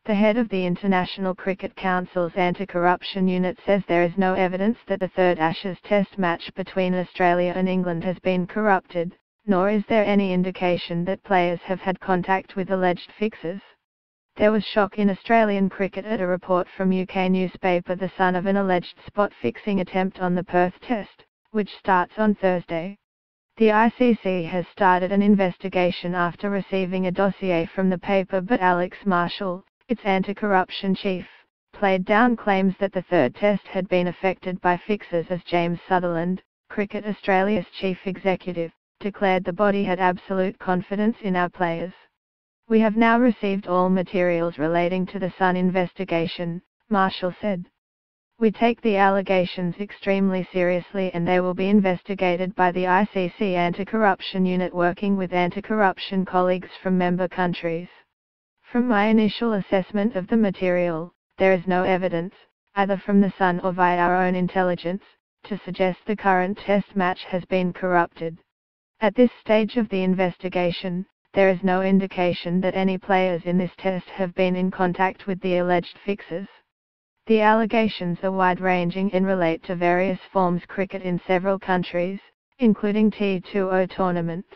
The head of the International Cricket Council's anti-corruption unit says there is no evidence that the third Ashes Test match between Australia and England has been corrupted, nor is there any indication that players have had contact with alleged fixers. There was shock in Australian cricket at a report from UK newspaper The Sun of an alleged spot-fixing attempt on the Perth Test, which starts on Thursday. The ICC has started an investigation after receiving a dossier from the paper, but Alex Marshall, its anti-corruption chief, played down claims that the third test had been affected by fixers, as James Sutherland, Cricket Australia's chief executive, declared the body had absolute confidence in our players. We have now received all materials relating to the Sun investigation, Marshall said. We take the allegations extremely seriously and they will be investigated by the ICC Anti-Corruption Unit working with anti-corruption colleagues from member countries. From my initial assessment of the material, there is no evidence, either from the Sun or via our own intelligence, to suggest the current test match has been corrupted. At this stage of the investigation, there is no indication that any players in this test have been in contact with the alleged fixers. The allegations are wide-ranging and relate to various forms of cricket in several countries, including T20 tournaments.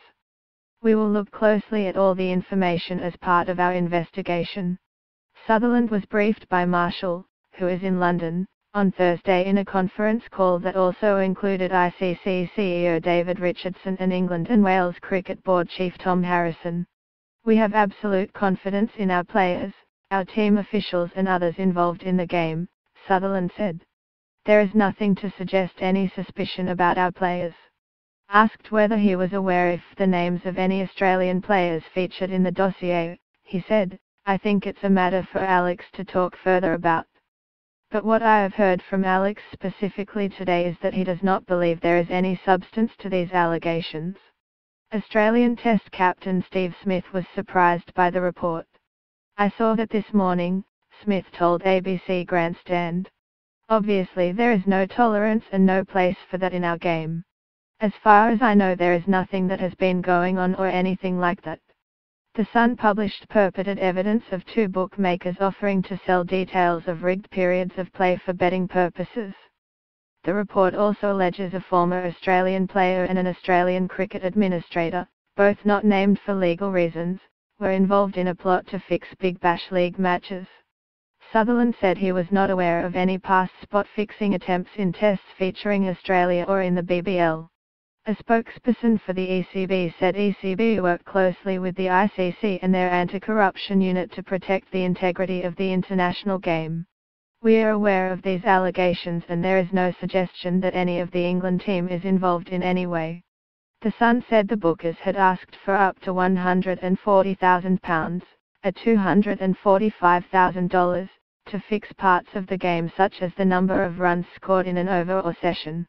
We will look closely at all the information as part of our investigation. Sutherland was briefed by Marshall, who is in London, on Thursday in a conference call that also included ICC CEO David Richardson and England and Wales Cricket Board Chief Tom Harrison. We have absolute confidence in our players, our team officials and others involved in the game, Sutherland said. There is nothing to suggest any suspicion about our players. Asked whether he was aware if the names of any Australian players featured in the dossier, he said, "I think it's a matter for Alex to talk further about. But what I have heard from Alex specifically today is that he does not believe there is any substance to these allegations." Australian Test captain Steve Smith was surprised by the report. "I saw that this morning," Smith told ABC Grandstand. "Obviously there is no tolerance and no place for that in our game. As far as I know, there is nothing that has been going on or anything like that." The Sun published purported evidence of two bookmakers offering to sell details of rigged periods of play for betting purposes. The report also alleges a former Australian player and an Australian cricket administrator, both not named for legal reasons, were involved in a plot to fix Big Bash League matches. Sutherland said he was not aware of any past spot-fixing attempts in tests featuring Australia or in the BBL. A spokesperson for the ECB said ECB worked closely with the ICC and their anti-corruption unit to protect the integrity of the international game. "We are aware of these allegations and there is no suggestion that any of the England team is involved in any way." The Sun said the bookers had asked for up to £140,000, a $245,000, to fix parts of the game such as the number of runs scored in an over or session.